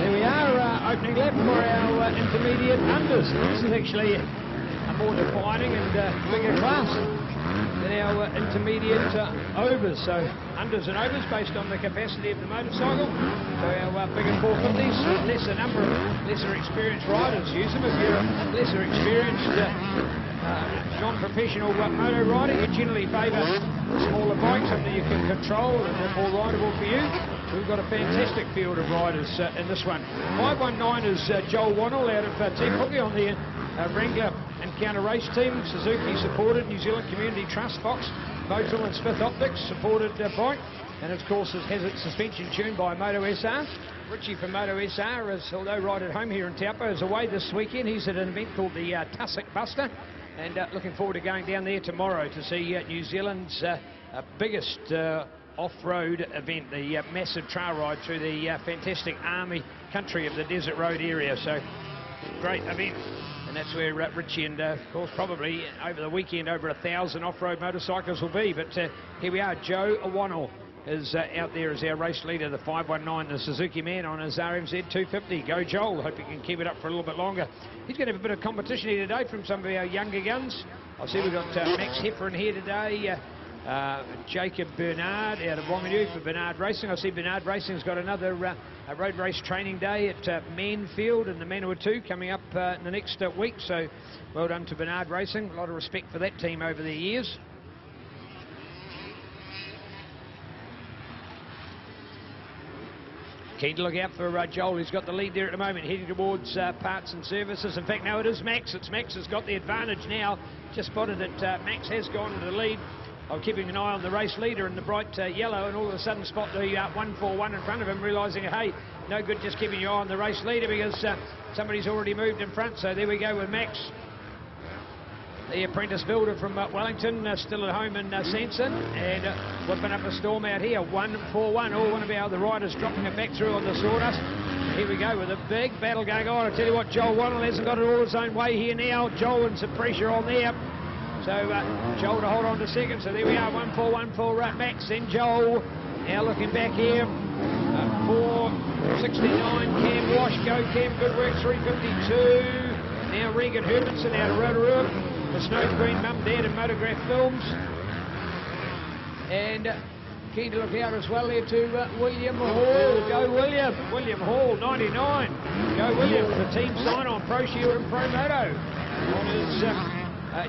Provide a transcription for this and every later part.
There we are, opening lap for our intermediate unders. This is actually a more defining and bigger class than our intermediate overs. So unders and overs based on the capacity of the motorcycle. So our bigger 450s, lesser number of lesser experienced riders use them. If you're a lesser experienced non-professional moto rider, you generally favour smaller bikes that you can control and are more rideable for you. We've got a fantastic field of riders in this one. 519 is Joel Wannell out of Team Hookie on the Wrangler Encounter race team. Suzuki supported, New Zealand Community Trust, Fox, Motul and Smith Optics supported bike. And of course it has its suspension tuned by Moto SR. Richie from Moto SR is, although right at home here in Taupo, is away this weekend. He's at an event called the Tussock Buster. And looking forward to going down there tomorrow to see New Zealand's biggest off-road event, the massive trail ride through the fantastic army country of the Desert Road area. So great event, and that's where Richie and of course probably over the weekend over 1,000 off-road motorcycles will be. But here we are, Joe Wannell is out there as our race leader, the 519, the Suzuki man on his RMZ 250. Go Joel, hope he can keep it up for a little bit longer. He's going to have a bit of competition here today from some of our younger guns. I see we've got Max Heffernan here today, Jacob Bernard out of Wanganui for Bernard Racing. I see Bernard Racing's got another road race training day at Manfield in the Manawatu coming up in the next week. So well done to Bernard Racing. A lot of respect for that team over the years. Keen to look out for Joel, who's got the lead there at the moment, heading towards parts and services. In fact, no, it is Max. It's Max has got the advantage now. Just spotted that Max has gone into the lead. I'm keeping an eye on the race leader in the bright yellow, and all of a sudden spot the 141 in front of him, realising, hey, no good just keeping your eye on the race leader because somebody's already moved in front. So there we go with Max, the apprentice builder from Wellington, still at home in Sanson, and whipping up a storm out here. 141, one of our other riders dropping it back through on the sawdust. Here we go with a big battle going on. I tell you what, Joel Wannell hasn't got it all his own way here now. Joel and some pressure on there. So Joel to hold on to second. So there we are, 141 for Max. Then Joel now looking back here. 469, Cam Wash, go Cam, good work, 352. Now Regan Hermanson out of Rotorua. The Snow Green Mum, Dad and Motograph Films. And keen to look out as well here to William Hall. Go William. William Hall, 99. Go William for Team Sign-On, Pro Shield and Pro Moto. On his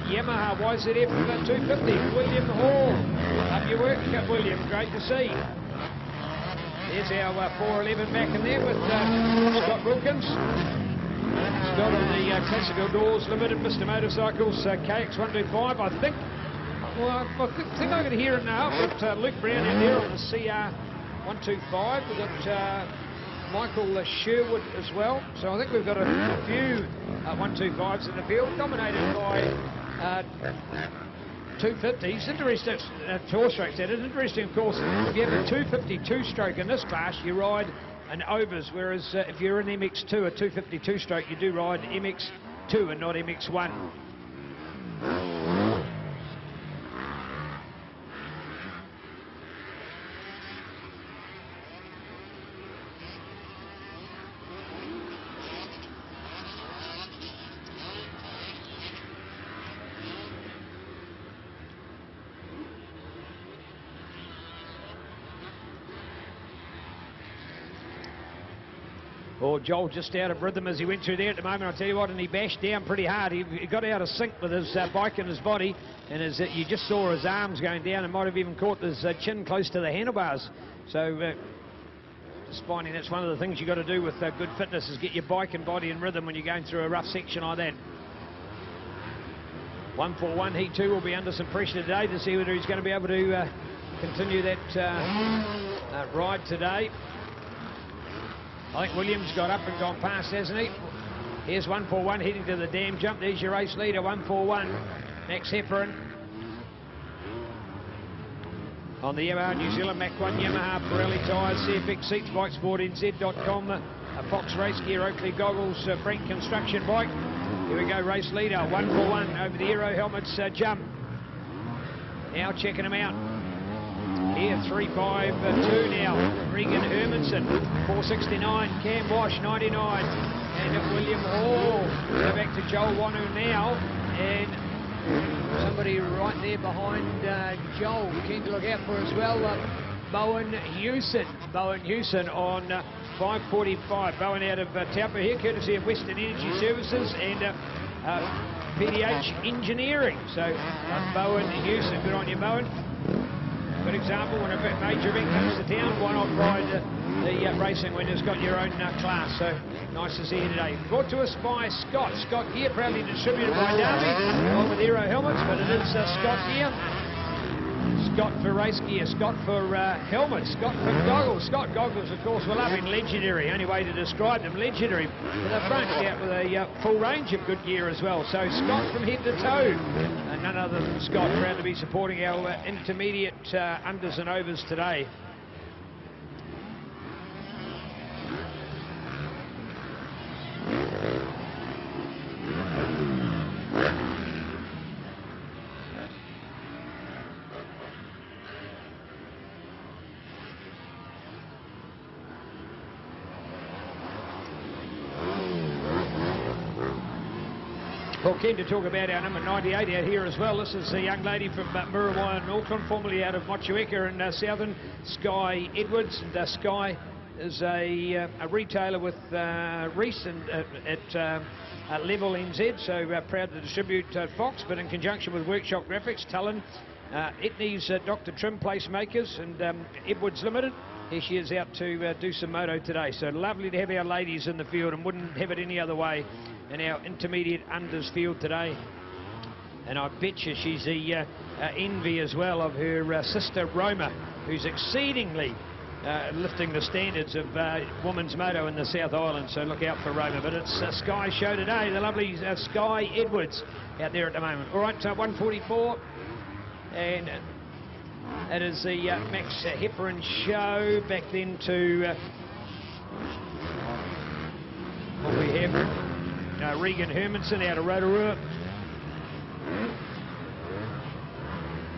Yamaha YZF 250. William Hall. Up your work, William. Great to see. There's our 411 back in there with Scott Wilkins. Scott on the Classical Doors Limited, Mr. Motorcycles KX125, I think. Well, I think I can hear it now. We've got Luke Brown in there on the CR125. We've got Michael Sherwood as well. So I think we've got a few 125s in the field, dominated by 250s. Interesting, four strokes. That is interesting, of course. If you have a 252 stroke in this class, you ride an overs, whereas if you're in MX2, a 252 stroke, you do ride MX2 and not MX1. Well, Joel just out of rhythm as he went through there at the moment, I'll tell you what, and he bashed down pretty hard. He got out of sync with his bike and his body, and you just saw his arms going down and might have even caught his chin close to the handlebars. So just finding that's one of the things you've got to do with good fitness is get your bike and body in rhythm when you're going through a rough section like that. 141, he too will be under some pressure today to see whether he's going to be able to continue that ride today. I think Williams got up and gone past, hasn't he? Here's 141 heading to the dam jump. There's your race leader, 141. Max Heffernan. On the Yamaha New Zealand Mach 1 Yamaha Pirelli tyres, CFX seats, bikesportnz.com, Fox Race Gear, Oakley goggles, Brent Construction bike. Here we go, race leader, 141 over the aero helmets jump. Now checking him out. Here, 3.52 now. Regan Hermanson, 4.69. Cam Wash, 99. And William Hall. Go back to Joel Wanu now. And somebody right there behind Joel, keen to look out for as well. Bowen Hewson. Bowen Hewson on 5.45. Bowen out of Taupo here, courtesy of Western Energy Services and PDH Engineering. So Bowen Hewson, good on you, Bowen. Good example, when a major event comes to town, why not ride the racing when it's got your own class? So nice to see you today. Brought to us by Scott. Scott Gear, proudly distributed by Darby, along with Aero Helmets, but it is Scott Gear. Scott for race gear, Scott for helmets, Scott for goggles. Scott goggles, of course, were loving legendary. Only way to describe them, legendary. With a front out with a full range of good gear as well. So Scott from head to toe. And none other than Scott, proud to be supporting our intermediate unders and overs today. Well, keen to talk about our number 98 out here as well. This is a young lady from Muriwai in Auckland, formerly out of Motueka in Southern, Sky Edwards. And Sky is a retailer with Reese and, at Level NZ, so proud to distribute Fox, but in conjunction with Workshop Graphics, Tullen, Etnies Dr. Trim Placemakers and Edwards Limited. Here she is out to do some moto today. So lovely to have our ladies in the field, and wouldn't have it any other way in our intermediate unders field today. And I bet you she's the envy as well of her sister Roma, who's exceedingly lifting the standards of women's moto in the South Island. So look out for Roma. But it's Sky's show today, the lovely Sky Edwards out there at the moment. All right, 1:44, and it is the Max Hepburn show. Back then to what we have. Regan Hermanson out of Rotorua.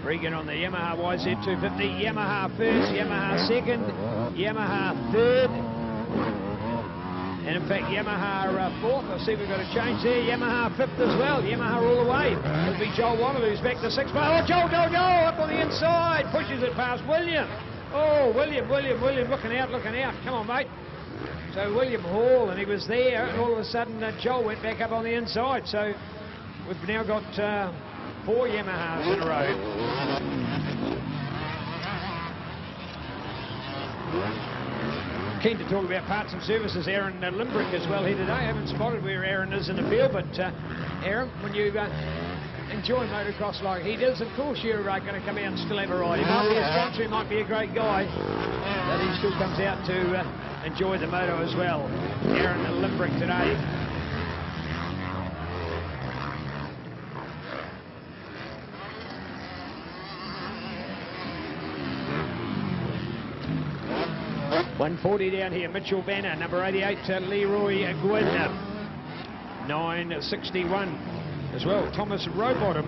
Regan on the Yamaha YZ250. Yamaha first, Yamaha second, Yamaha third. And in fact, Yamaha fourth. I see we've got a change there. Yamaha fifth as well. Yamaha all the way. It'll be Joel Waddle who's back to sixth. Oh, Joel, up on the inside. Pushes it past William. Oh, William, looking out. Come on, mate. So William Hall, and he was there, and all of a sudden Joel went back up on the inside. So we've now got 4 Yamahas in a row. Keen to talk about parts and services. Aaron Limbrick as well here today. I haven't spotted where Aaron is in the field, but Aaron, when you enjoy motocross like he does, of course you're going to come out and still have a ride. He might be a sponsor, he might be a great guy, but he still comes out to enjoy the moto as well. Aaron Limbrick today. .140 down here, Mitchell Banner, number 88, Leroy Gwynn, 9.61 as well. Thomas Rowbottom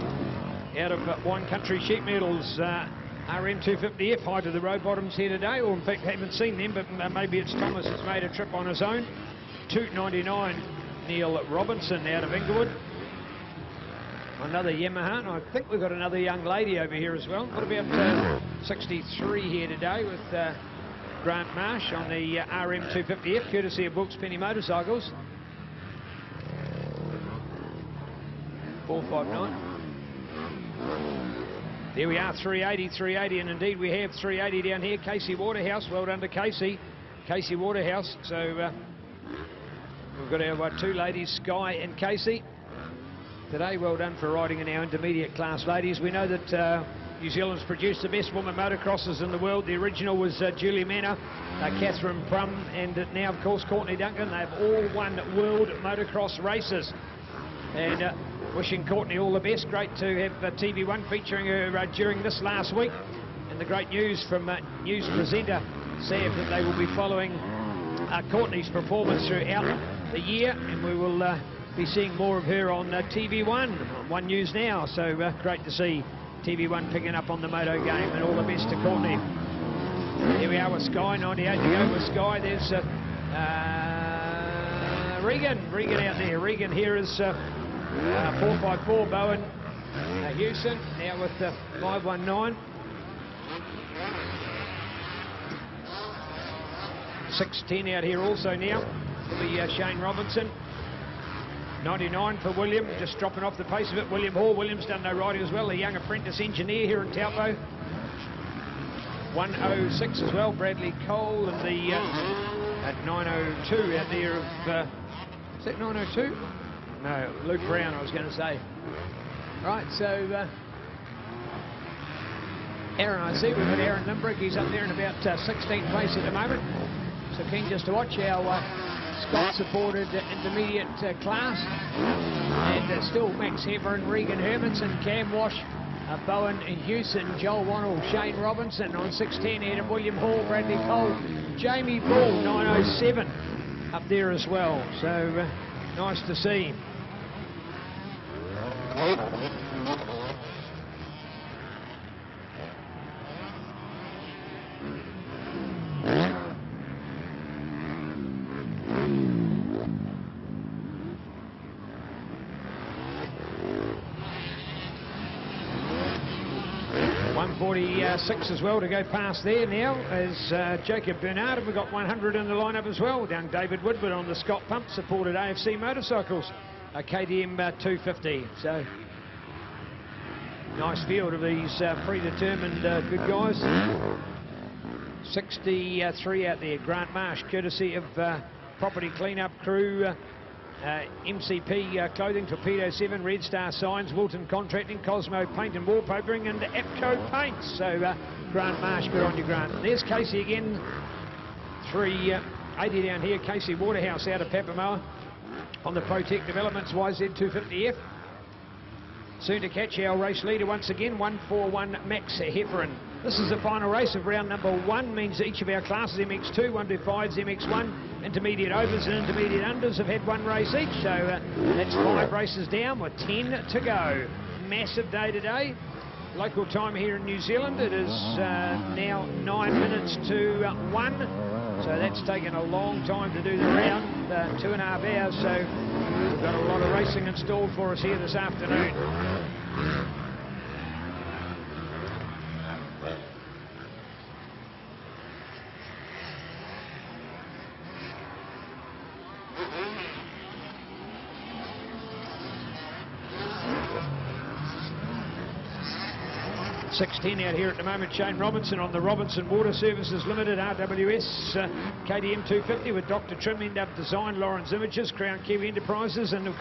out of Wine Country Sheep Metals, RM250F, high to the Rowbottoms here today, or in fact haven't seen them, but maybe it's Thomas that's made a trip on his own. 2.99, Neil Robinson out of Inglewood. Another Yamaha, and I think we've got another young lady over here as well. What about 63 here today with Grant Marsh on the RM250F, courtesy of Wilkes Penny Motorcycles. 459. There we are, 380, and indeed we have 380 down here. Casey Waterhouse, well done to Casey Waterhouse. So we've got our 2 ladies, Sky and Casey. Today, well done for riding in our intermediate class, ladies. We know that New Zealand's produced the best women motocrossers in the world. The original was Julie Manor, Catherine Prum, and now, of course, Courtney Duncan. They've all won world motocross races. And wishing Courtney all the best. Great to have TV1 featuring her during this last week. And the great news from news presenter Sav that they will be following Courtney's performance throughout the year, and we will be seeing more of her on TV1, on One News Now. So great to see TV1 picking up on the moto game, and all the best to Courtney. Here we are with Sky, 98 to go with Sky. There's Regan out there. Regan here is 454, Bowen Hewson, now with 519. 610 out here also now for the Shane Robinson. 99 for William, just dropping off the pace of it. William Hall. William's done no riding as well, the young apprentice engineer here in Taupo. 106 as well, Bradley Cole, and the at 902 out there of is that 902? No, Luke Brown, I was going to say. Right, so Aaron, I see we've got Aaron Limbrick. He's up there in about 16th place at the moment. So keen just to watch our Scott-supported intermediate class. And still Max Heffernan, Regan Hermanson, Cam Wash, Bowen Hewson, Joel Wannell, Shane Robinson on 610 ahead of William Hall, Bradley Cole, Jamie Ball, 907 up there as well. So nice to see. .146 as well to go past there now as Jacob Bernard, and we've got 100 in the lineup as well. Young David Woodward on the Scott pump, supported AFC Motorcycles, KTM 250. So nice field of these predetermined good guys. 63 out there, Grant Marsh, courtesy of Property Cleanup Crew, MCP Clothing, Torpedo 7, Red Star Signs, Wilton Contracting, Cosmo Paint and Wallpapering, and APCO Paints. So Grant Marsh, good on you, Grant. There's Casey again, 380 down here, Casey Waterhouse out of Papamoa on the Protec Developments YZ250F. Soon to catch our race leader once again, 141 Max Heffernan. This is the final race of round number 1, means each of our classes, MX2, 125s, MX1, intermediate overs and intermediate unders have had one race each. So that's 5 races down with 10 to go. Massive day today. Local time here in New Zealand, it is now 9 minutes to 1. So that's taken a long time to do the round, 2.5 hours. So we've got a lot of racing installed for us here this afternoon. .610 out here at the moment. Shane Robinson on the Robinson Water Services Limited RWS KTM 250 with Dr. Trim, End Up Design, Lawrence Images, Crown Kiwi Enterprises, and of course